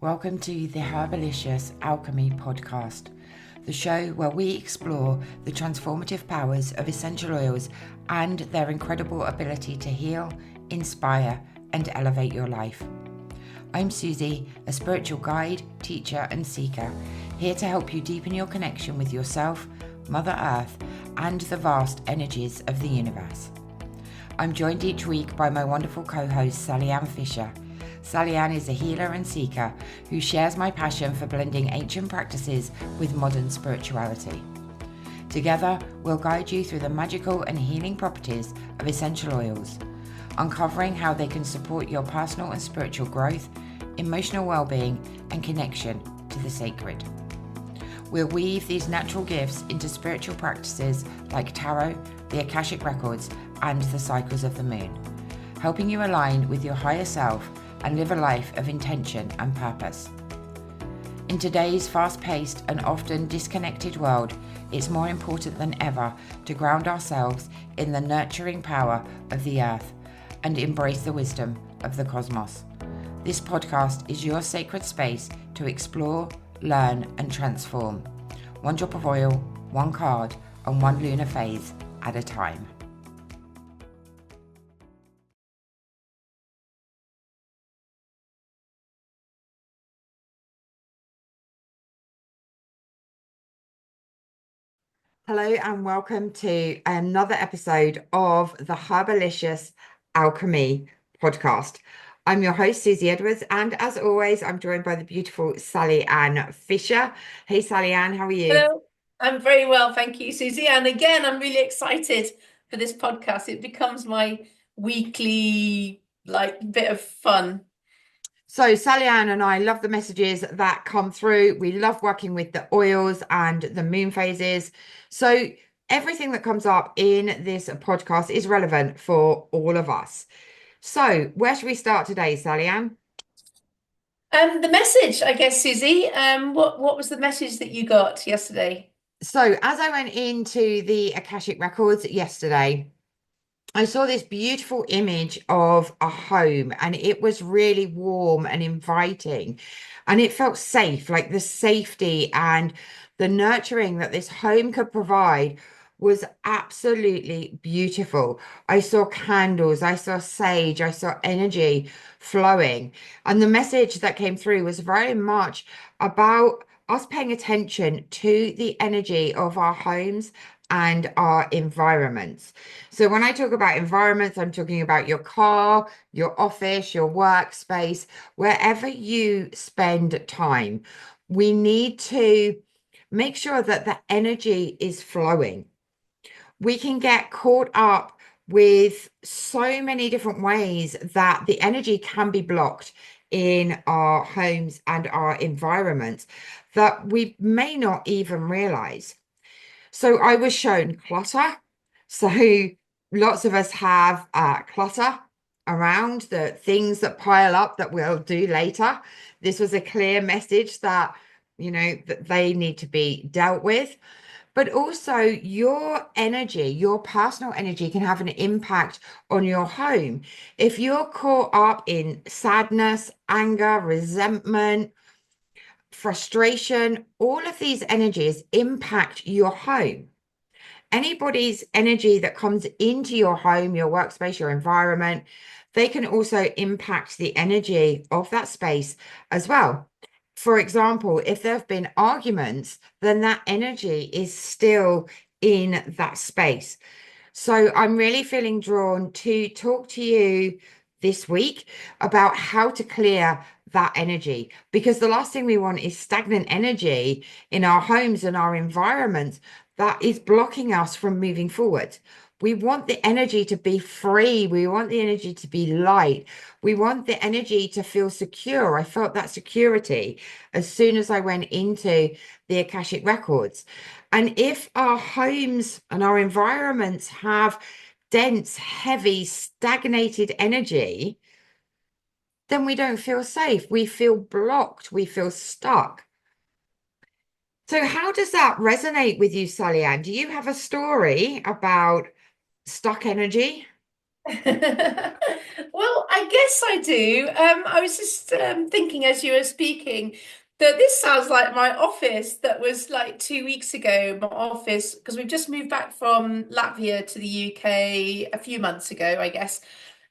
Welcome to the Herbalicious Alchemy podcast, the show where we explore the transformative powers of essential oils and their incredible ability to heal, inspire, and elevate your life. I'm Susie, a spiritual guide, teacher, and seeker, here to help you deepen your connection with yourself, Mother Earth, and the vast energies of the universe. I'm joined each week by my wonderful co-host, Sally Ann Fisher. Sally Ann is a healer and seeker who shares my passion for blending ancient practices with modern spirituality. Together, we'll guide you through the magical and healing properties of essential oils, uncovering how they can support your personal and spiritual growth, emotional well-being, and connection to the sacred. We'll weave these natural gifts into spiritual practices like tarot, the Akashic Records, and the cycles of the moon, helping you align with your higher self and live a life of intention and purpose. In today's fast-paced and often disconnected world, it's more important than ever to ground ourselves in the nurturing power of the earth and embrace the wisdom of the cosmos. This podcast is your sacred space to explore, learn, and transform. One drop of oil, one card, and one lunar phase at a time. Hello and welcome to another episode of the Herbalicious Alchemy podcast. I'm your host, Susie Edwards, and as always, I'm joined by the beautiful Sally Ann Fisher. Hey, Sally Ann, how are you? Hello, I'm very well, thank you, Susie. And again, I'm really excited for this podcast. It becomes my weekly, bit of fun. So Sally Ann and I love the messages that come through. We love working with the oils and the moon phases. So everything that comes up in this podcast is relevant for all of us. So where should we start today, Sally Ann? The message, I guess, Susie. What was the message that you got yesterday? So as I went into the Akashic Records yesterday, I saw this beautiful image of a home and it was really warm and inviting and it felt safe, like the safety and the nurturing that this home could provide was absolutely beautiful. I saw candles, I saw sage, I saw energy flowing. And the message that came through was very much about us paying attention to the energy of our homes and our environments. So when I talk about environments, I'm talking about your car, your office, your workspace, wherever you spend time. We need to make sure that the energy is flowing. We can get caught up with so many different ways that the energy can be blocked in our homes and our environments that we may not even realize. So I was shown clutter. So lots of us have clutter around, the things that pile up that we'll do later. This was a clear message that, that they need to be dealt with. But also your energy, your personal energy can have an impact on your home. If you're caught up in sadness, anger, resentment, frustration, all of these energies impact your home. Anybody's energy that comes into your home, your workspace, your environment, they can also impact the energy of that space as well. For example, if there have been arguments, then that energy is still in that space. So I'm really feeling drawn to talk to you this week about how to clear that energy, because the last thing we want is stagnant energy in our homes and our environments that is blocking us from moving forward. We want the energy to be free. We want the energy to be light. We want the energy to feel secure. I felt that security as soon as I went into the Akashic Records. And if our homes and our environments have dense, heavy, stagnated energy, then we don't feel safe. We feel blocked. We feel stuck. So how does that resonate with you, Sally Ann? Do you have a story about stuck energy? Well, I guess I do. I was just thinking as you were speaking that this sounds like my office that was like 2 weeks ago. My office, because we've just moved back from Latvia to the UK a few months ago, I guess.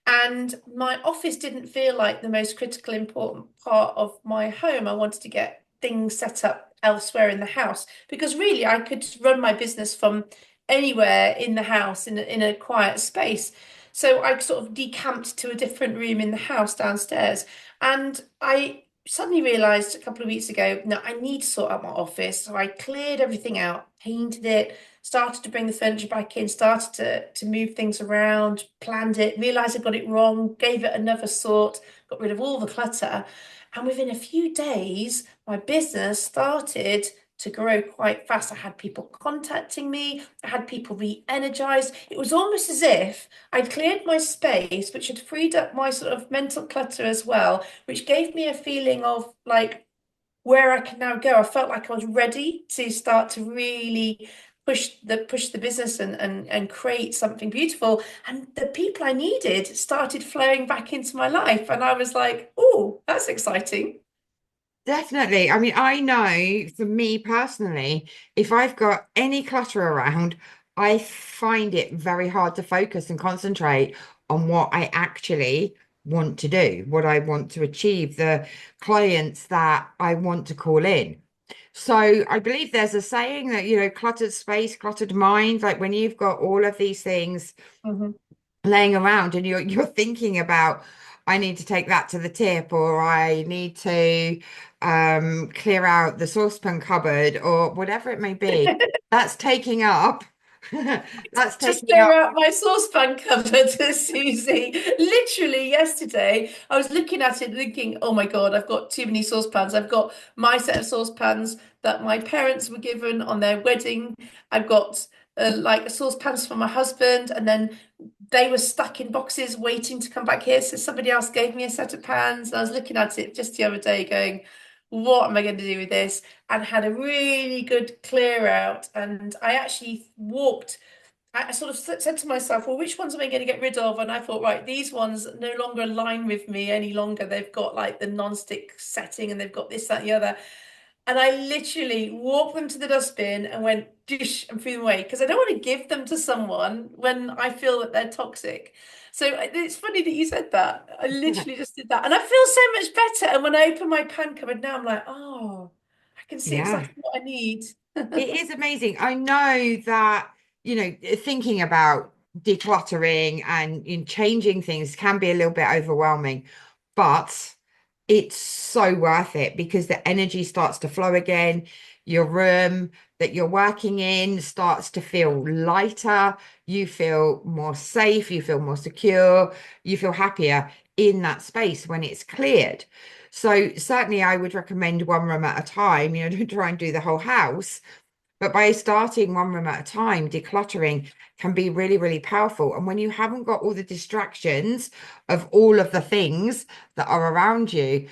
And my office didn't feel like the most critical, important part of my home. I wanted to get things set up elsewhere in the house because really I could run my business from anywhere in the house in a quiet space. So I sort of decamped to a different room in the house downstairs. And I suddenly realized a couple of weeks ago, no, I need to sort out my office. So I cleared everything out, painted it, started to bring the furniture back in, started to move things around, planned it, realized I got it wrong, gave it another sort, got rid of all the clutter. And within a few days, my business started to grow quite fast. I had people contacting me, I had people re-energized. It was almost as if I'd cleared my space, which had freed up my sort of mental clutter as well, which gave me a feeling of like where I can now go. I felt like I was ready to start to really push the business and create something beautiful. And the people I needed started flowing back into my life. And I was like, oh, that's exciting. Definitely. I mean, I know for me personally, if I've got any clutter around, I find it very hard to focus and concentrate on what I actually want to do, what I want to achieve, the clients that I want to call in. So I believe there's a saying that, cluttered space, cluttered mind, like when you've got all of these things Mhm. laying around and you're thinking about, I need to take that to the tip, or I need to clear out the saucepan cupboard, or whatever it may be. That's taking up that's Just taking clear up. out my saucepan cupboard, Susie. Literally yesterday, I was looking at it thinking, oh my God, I've got too many saucepans. I've got my set of saucepans that my parents were given on their wedding. I've got like saucepans for my husband, and then they were stuck in boxes waiting to come back here. So somebody else gave me a set of pans. And I was looking at it just the other day going, what am I going to do with this? And had a really good clear out. And I actually walked. I sort of said to myself, well, which ones am I going to get rid of? And I thought, right, these ones no longer align with me any longer. They've got like the non-stick setting and they've got this, that, and the other. And I literally walked them to the dustbin and went dish and threw them away because I don't want to give them to someone when I feel that they're toxic. So it's funny that you said that. I literally just did that. And I feel so much better. And when I open my pan cupboard now, I'm like, oh, I can see Yeah. exactly what I need. It is amazing. I know that, thinking about decluttering and in changing things can be a little bit overwhelming, but it's so worth it because the energy starts to flow again. Your room that you're working in starts to feel lighter. You feel more safe. You feel more secure. You feel happier in that space when it's cleared. So certainly I would recommend one room at a time. Don't try and do the whole house, but by starting one room at a time, decluttering can be really, really powerful. And when you haven't got all the distractions of all of the things that are around you,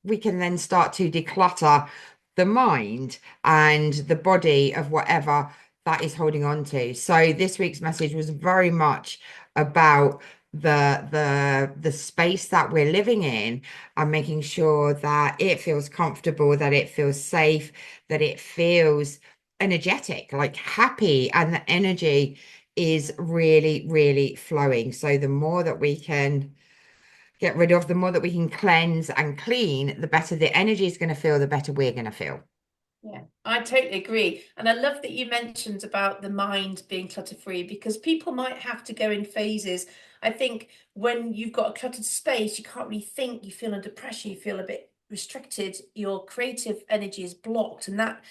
we can then start to declutter the mind and the body of whatever that is holding on to. So this week's message was very much about the space that we're living in and making sure that it feels comfortable, that it feels safe, that it feels energetic, like happy, and the energy is really, really flowing. So the more that we can get rid of, the more that we can cleanse and clean, the better the energy is going to feel, the better we're going to feel. Yeah, I totally agree. And I love that you mentioned about the mind being clutter free because people might have to go in phases. I think when you've got a cluttered space, you can't really think, you feel under pressure, you feel a bit restricted, your creative energy is blocked, and that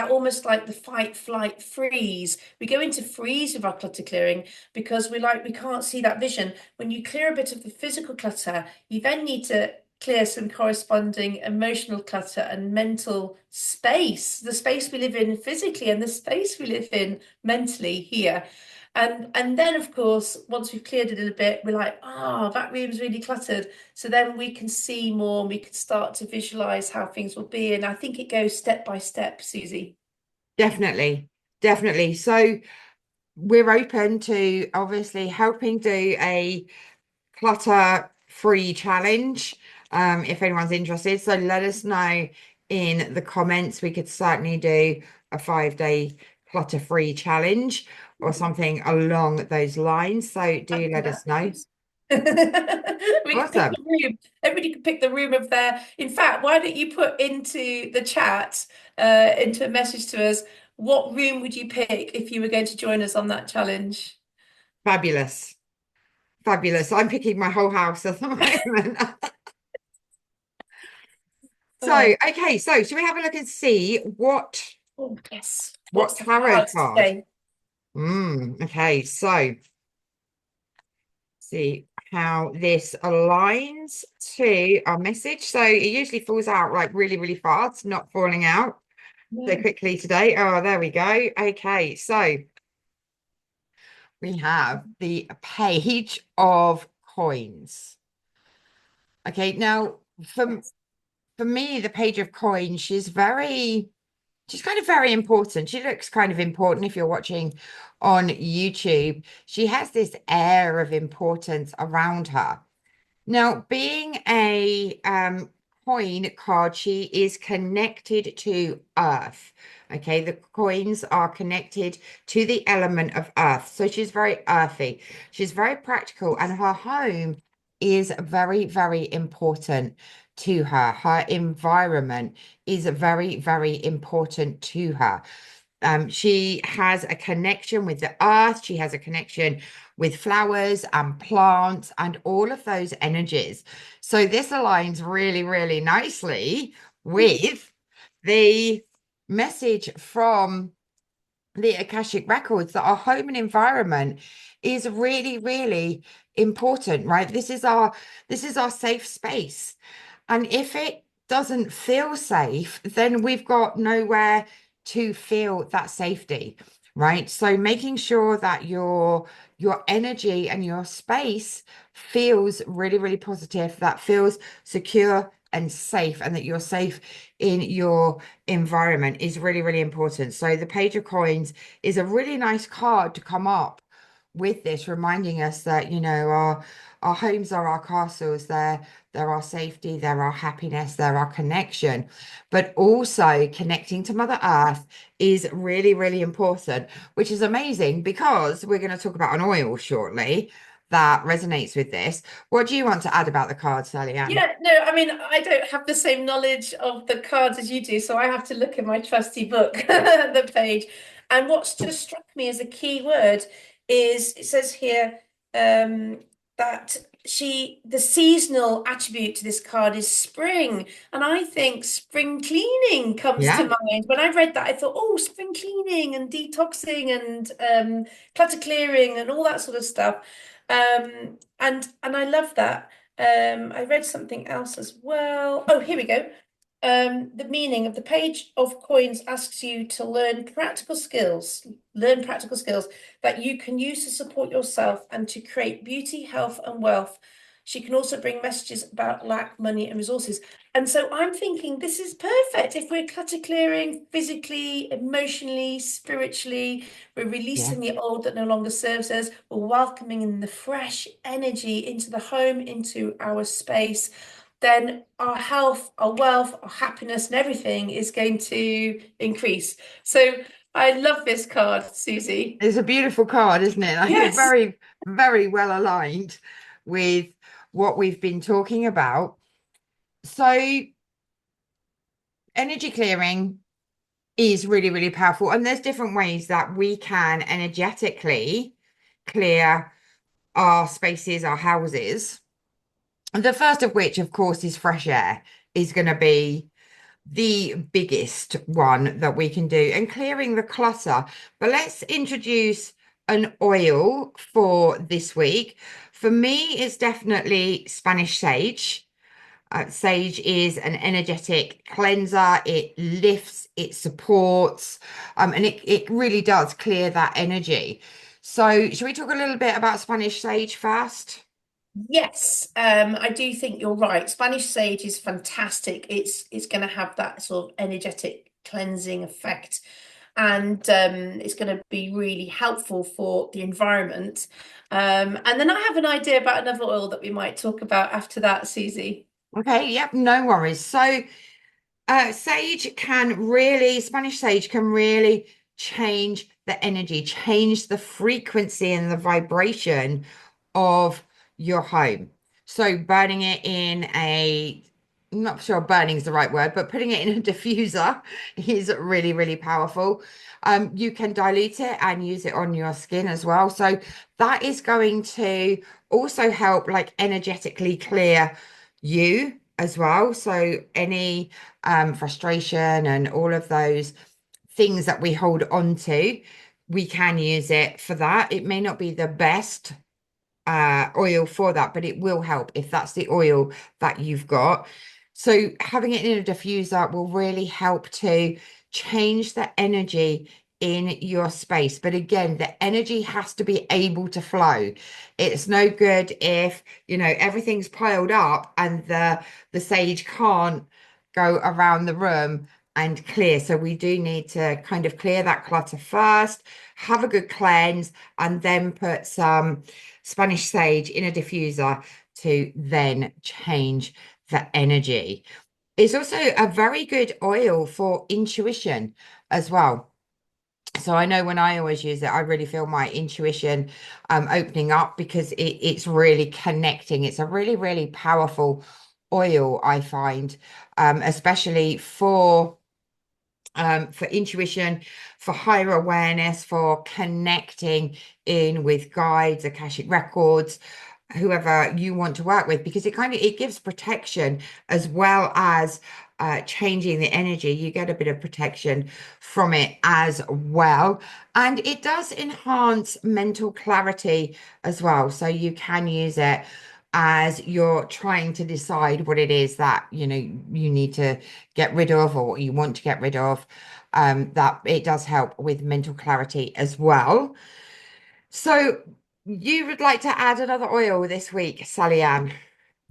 almost like the fight, flight, freeze. We go into freeze with our clutter clearing because we can't see that vision. When you clear a bit of the physical clutter, you then need to clear some corresponding emotional clutter and mental space, the space we live in physically and the space we live in mentally here. And then of course, once we've cleared it a bit, we're like, oh, that room's really cluttered. So then we can see more and we can start to visualize how things will be. And I think it goes step by step, Susie. Definitely, definitely. So we're open to obviously helping do a clutter-free challenge if anyone's interested. So let us know in the comments. We could certainly do a 5-day clutter-free challenge or something along those lines. So I'd do do let that, us know. please. We could pick Awesome. the room. Everybody could pick the room of their. In fact, why don't you put into the chat, into a message to us, what room would you pick if you were going to join us on that challenge? Fabulous. Fabulous. I'm picking my whole house at the moment. So, Oh, okay, so should we have a look and see oh yes. what What's the tarot cards card? today? Okay, so see how this aligns to our message. So it usually falls out like really, really fast, not falling out so No. quickly today. Oh, there we go. Okay, so we have the Page of Coins. Okay, now for Yes. for me, the Page of Coins, she's kind of very important. She looks kind of important if you're watching on YouTube. She has this air of importance around her. Now, being a coin card, she is connected to Earth. Okay, the coins are connected to the element of Earth. So she's very earthy. She's very practical, and her home is very, very important to her. Her environment is very, very important to her. She has a connection with the earth. She has a connection with flowers and plants and all of those energies. So this aligns really, really nicely with the message from the Akashic Records that our home and environment is really, really important, right? This is our safe space. And if it doesn't feel safe, then we've got nowhere to feel that safety, right? So making sure that your energy and your space feels really, really positive, that feels secure and safe, and that you're safe in your environment is really, really important. So the Page of Coins is a really nice card to come up with this, reminding us that, our homes are our castles, they're our safety, they're our happiness, they're our connection. But also connecting to Mother Earth is really, really important, which is amazing because we're going to talk about an oil shortly that resonates with this. What do you want to add about the card, Sally Ann? Yeah, no, I mean, I don't have the same knowledge of the cards as you do, so I have to look in my trusty book, the page. And what's just struck me as a key word is it says here that the seasonal attribute to this card is spring. And I think spring cleaning comes to Yeah. mind. When I read that, I thought, oh, spring cleaning and detoxing and clutter clearing and all that sort of stuff. And I love that. I read something else as well. Oh, here we go. The meaning of the Page of Coins asks you to learn practical skills that you can use to support yourself and to create beauty, health, and wealth. She can also bring messages about lack, money, and resources. And so I'm thinking this is perfect. If we're clutter clearing physically, emotionally, spiritually, we're Yeah. releasing the old that no longer serves us, we're welcoming in the fresh energy into the home, into our space, then our health, our wealth, our happiness, and everything is going to increase. So I love this card, Susie. It's a beautiful card, isn't it? I think Yes. very, very well aligned with what we've been talking about. So, energy clearing is really, really powerful. And there's different ways that we can energetically clear our spaces, our houses. And the first of which, of course, is fresh air, is going to be the biggest one that we can do, and clearing the clutter. But let's introduce an oil for this week. For me, it's definitely Spanish sage. Sage is an energetic cleanser. It lifts, it supports, and it really does clear that energy. So, should we talk a little bit about Spanish sage first? Yes, I do think you're right. Spanish sage is fantastic. It's going to have that sort of energetic cleansing effect. and it's going to be really helpful for the environment. And then I have an idea about another oil that we might talk about after that, Susie. Okay, yep, no worries. So Spanish sage can really change the energy, change the frequency and the vibration of your home. So burning it in I'm not sure burning is the right word, but putting it in a diffuser is really, really powerful. You can dilute it and use it on your skin as well. So that is going to also help like energetically clear you as well. So any frustration and all of those things that we hold on to, we can use it for that. It may not be the best oil for that, but it will help if that's the oil that you've got. So having it in a diffuser will really help to change the energy in your space. But again, the energy has to be able to flow. It's no good if, everything's piled up and the sage can't go around the room and clear. So we do need to kind of clear that clutter first, have a good cleanse, and then put some Spanish sage in a diffuser to then change the energy. It's also a very good oil for intuition as well. So I know when I always use it, I really feel my intuition opening up because it's really connecting. It's a really, really powerful oil, I find, especially for intuition, for higher awareness, for connecting in with guides, Akashic records, whoever you want to work with, because it gives protection as well as changing the energy. You get a bit of protection from it as well. And it does enhance mental clarity as well. So you can use it as you're trying to decide what it is that you need to get rid of or what you want to get rid of. That it does help with mental clarity as well. So you would like to add another oil this week, Sally Ann?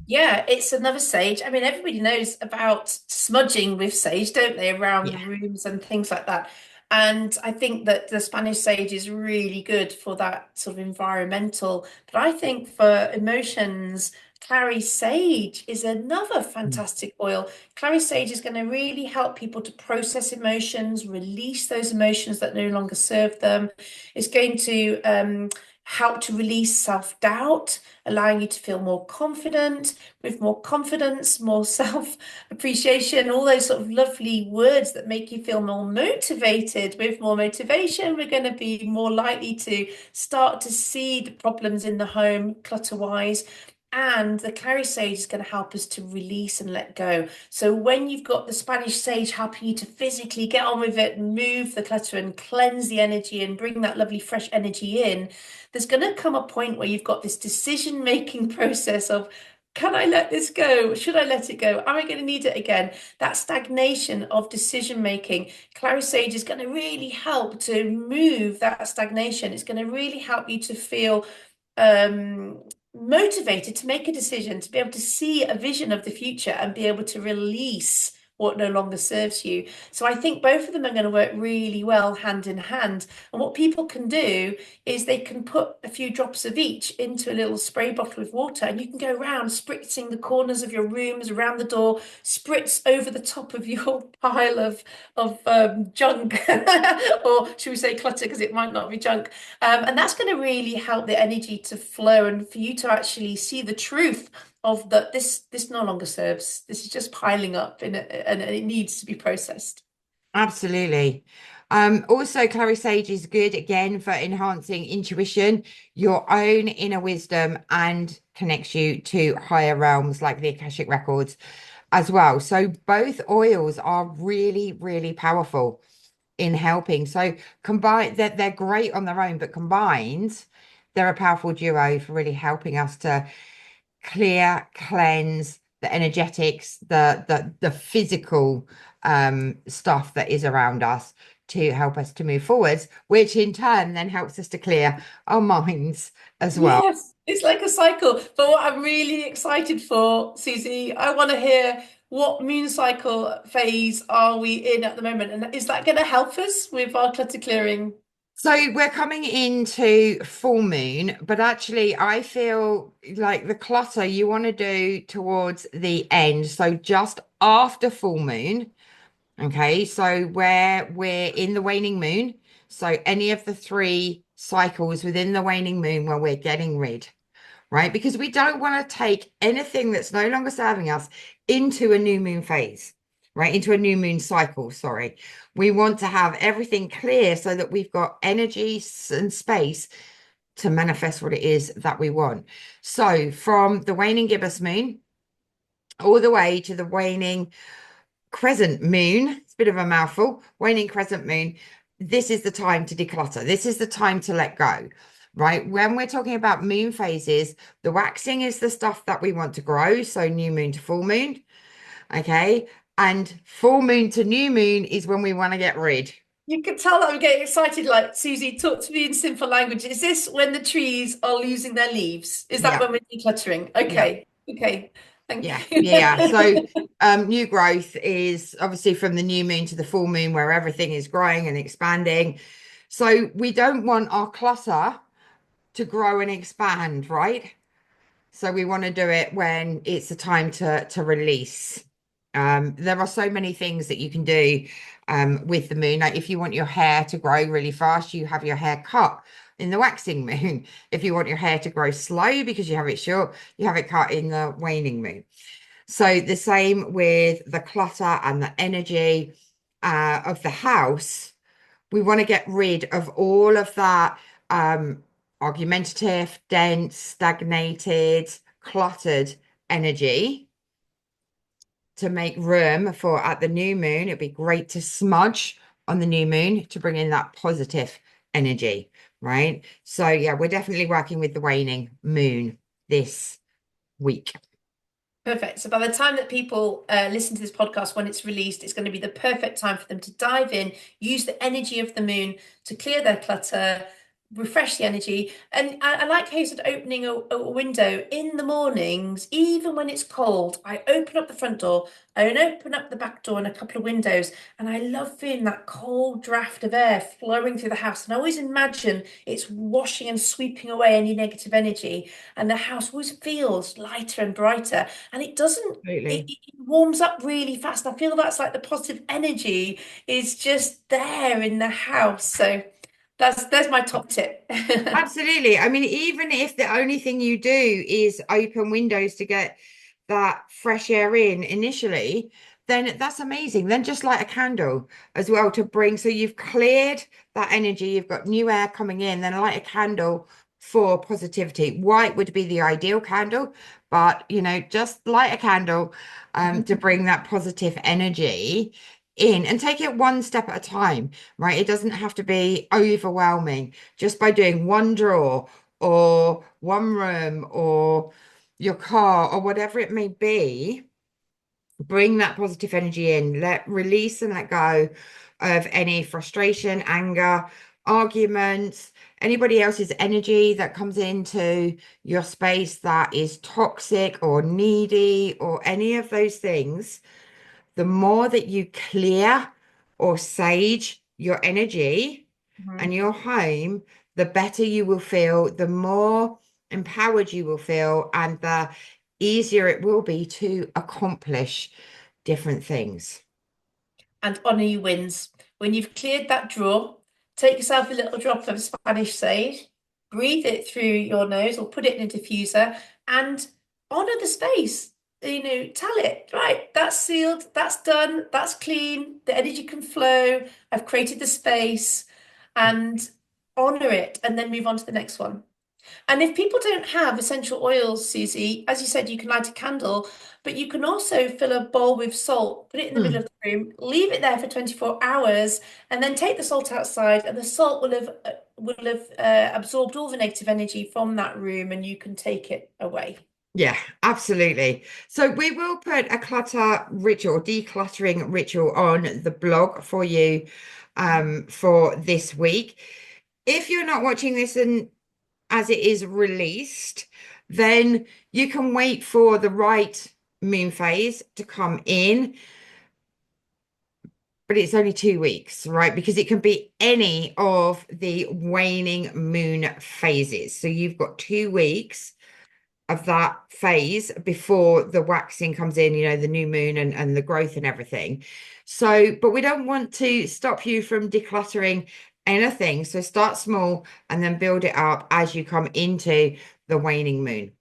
Yeah, it's another sage. I mean, everybody knows about smudging with sage, don't they, around Yeah. rooms and things like that. And I think that the Spanish sage is really good for that sort of environmental. But I think for emotions, Clary Sage is another Mm. fantastic oil. Clary Sage is going to really help people to process emotions, release those emotions that no longer serve them. It's going to help to release self-doubt, allowing you to feel more confident, with more confidence, more self-appreciation, all those sort of lovely words that make you feel more motivated. With more motivation, we're going to be more likely to start to see the problems in the home clutter-wise. And the clary sage is going to help us to release and let go. So when you've got the Spanish sage helping you to physically get on with it, move the clutter and cleanse the energy and bring that lovely fresh energy in, there's going to come a point where you've got this decision-making process of, can I let this go? Should I let it go? Am I going to need it again? That stagnation of decision making. Clary Sage is going to really help to move that stagnation. It's going to really help you to feel motivated to make a decision, to be able to see a vision of the future and be able to release what no longer serves you. So I think both of them are going to work really well hand in hand. And what people can do is they can put a few drops of each into a little spray bottle of water, and you can go around spritzing the corners of your rooms, around the door, spritz over the top of your pile of junk, or should we say clutter, because it might not be junk. And that's going to really help the energy to flow and for you to actually see the truth of that this no longer serves. This is just piling up in it, and it needs to be processed. Absolutely. Also, Clary Sage is good again for enhancing intuition, your own inner wisdom, and connects you to higher realms like the Akashic records as well. So both oils are really, really powerful in helping. So combined, they're great on their own, but combined, they're a powerful duo for really helping us to clear, cleanse the energetics, the physical stuff that is around us to help us to move forwards, which in turn then helps us to clear our minds as well. Yes, it's like a cycle. But what I'm really excited for, Susie, I want to hear. what moon cycle phase are we in at the moment? And is that going to help us with our clutter clearing? So we're coming into full moon, but actually I feel like the clutter you want to do towards the end. So just after full moon. Okay, so where we're in the waning moon, so any of the three cycles within the waning moon where we're getting rid, right? Because we don't want to take anything that's no longer serving us into a new moon phase, right? Into a new moon cycle, sorry. We want to have everything clear so that we've got energy and space to manifest what it is that we want. So from the waning gibbous moon all the way to the waning crescent moon, it's a bit of a mouthful, waning crescent moon, this is the time to declutter. This is the time to let go, right? When we're talking about moon phases, the waxing is the stuff that we want to grow. So new moon to full moon, okay? And full moon to new moon is when we want to get rid. You can tell that I'm getting excited. Like, Susie, talk to me in simple language. Is this when the trees are losing their leaves? Is that Yeah, when we're decluttering? yeah, Okay, okay. Thank yeah, you. yeah. So new growth is obviously from the new moon to the full moon where everything is growing and expanding. So we don't want our clutter to grow and expand, right? So we want to do it when it's the time to release. There are so many things that you can do with the moon. Like if you want your hair to grow really fast, you have your hair cut in the waxing moon. If you want your hair to grow slow because you have it short, you have it cut in the waning moon. So the same with the clutter and the energy of the house. We want to get rid of all of that argumentative, dense, stagnated, cluttered energy to make room for at the new moon. It'd be great to smudge on the new moon to bring in that positive energy, right? So, yeah, we're definitely working with the waning moon this week. Perfect. So by the time that people listen to this podcast when it's released, it's going to be the perfect time for them to dive in, use the energy of the moon to clear their clutter, refresh the energy. And I like how you said opening a window in the mornings, even when it's cold. I open up the front door, I open up the back door and a couple of windows, and I love feeling that cold draft of air flowing through the house. And I always imagine it's washing and sweeping away any negative energy, and the house always feels lighter and brighter. And it doesn't, Absolutely. it warms up really fast. I feel that's like the positive energy is just there in the house. So there's my top tip. Absolutely. I mean, even if the only thing you do is open windows to get that fresh air in initially, then that's amazing. Then just light a candle as well to bring, so you've cleared that energy, you've got new air coming in, then light a candle for positivity. White would be the ideal candle, but just light a candle to bring that positive energy in and take it one step at a time, right? It doesn't have to be overwhelming. Just by doing one drawer or one room or your car or whatever it may be, bring that positive energy in, let release and let go of any frustration, anger, arguments, anybody else's energy that comes into your space that is toxic or needy or any of those things. The more that you clear or sage your energy and Mhm. your home, the better you will feel, the more empowered you will feel, and the easier it will be to accomplish different things. And honor your wins. When you've cleared that drawer, take yourself a little drop of Spanish sage, breathe it through your nose or put it in a diffuser and honor the space. Tell it, right, that's sealed, that's done, that's clean, the energy can flow, I've created the space, and honor it and then move on to the next one. And if people don't have essential oils, Susie, as you said, you can light a candle, but you can also fill a bowl with salt, put it in the middle Hmm. of the room, leave it there for 24 hours, and then take the salt outside, and the salt will have absorbed all the negative energy from that room, and you can take it away. Yeah, absolutely. So we will put a clutter ritual, decluttering ritual on the blog for you for this week. If you're not watching this and as it is released, then you can wait for the right moon phase to come in, but it's only 2 weeks, right? Because it can be any of the waning moon phases. So you've got 2 weeks of that phase before the waxing comes in, the new moon and the growth and everything. So, but we don't want to stop you from decluttering anything. So start small and then build it up as you come into the waning moon.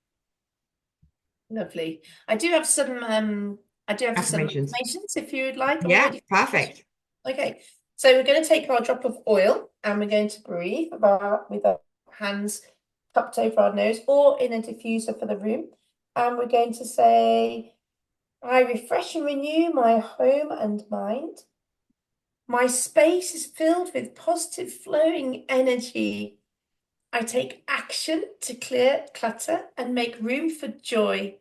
Lovely. I do have some Affirmations. affirmations if you would like. Are we Yeah, ready for that? perfect. Okay. So we're going to take our drop of oil and we're going to breathe about with our hands cupped over our nose or in a diffuser for the room. And we're going to say, I refresh and renew my home and mind. My space is filled with positive flowing energy. I take action to clear clutter and make room for joy.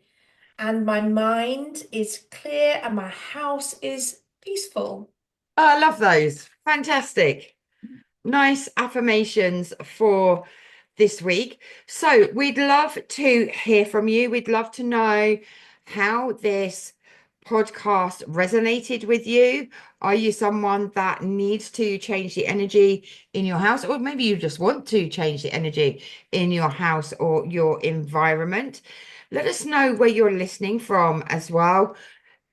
And my mind is clear and my house is peaceful. Oh, I love those. Fantastic. Nice affirmations for this week. So we'd love to hear from you. We'd love to know how this podcast resonated with you. Are you someone that needs to change the energy in your house, or maybe you just want to change the energy in your house or your environment? Let us know where you're listening from as well.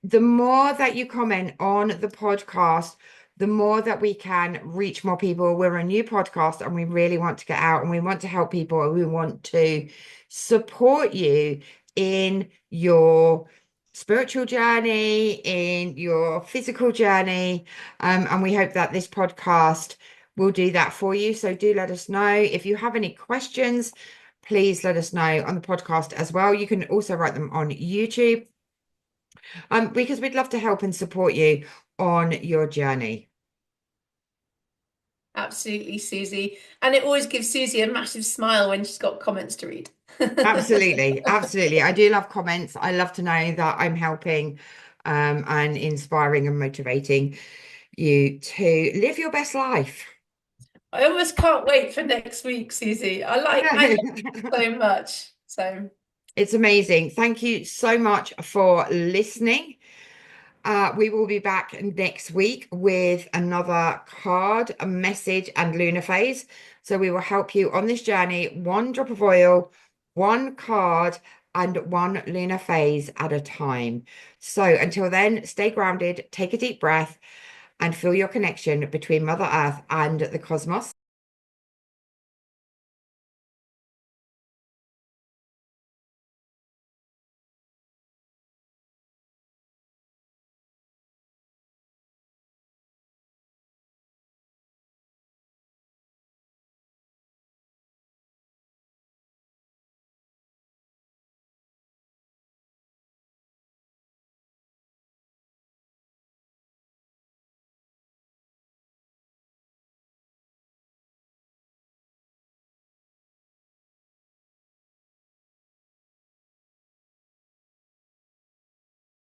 The more that you comment on the podcast, the more that we can reach more people. We're a new podcast and we really want to get out and we want to help people and we want to support you in your spiritual journey, in your physical journey. And we hope that this podcast will do that for you. So do let us know. If you have any questions, please let us know on the podcast as well. You can also write them on YouTube, because we'd love to help and support you on your journey. Absolutely, Susie. And it always gives Susie a massive smile when she's got comments to read. Absolutely, absolutely. I do love comments. I love to know that I'm helping, and inspiring and motivating you to live your best life. I almost can't wait for next week, Susie. I like it so much. So It's amazing. Thank you so much for listening. We will be back next week with another card, a message, and lunar phase. So we will help you on this journey, one drop of oil, one card, and one lunar phase at a time. So until then, stay grounded, take a deep breath, and feel your connection between Mother Earth and the cosmos.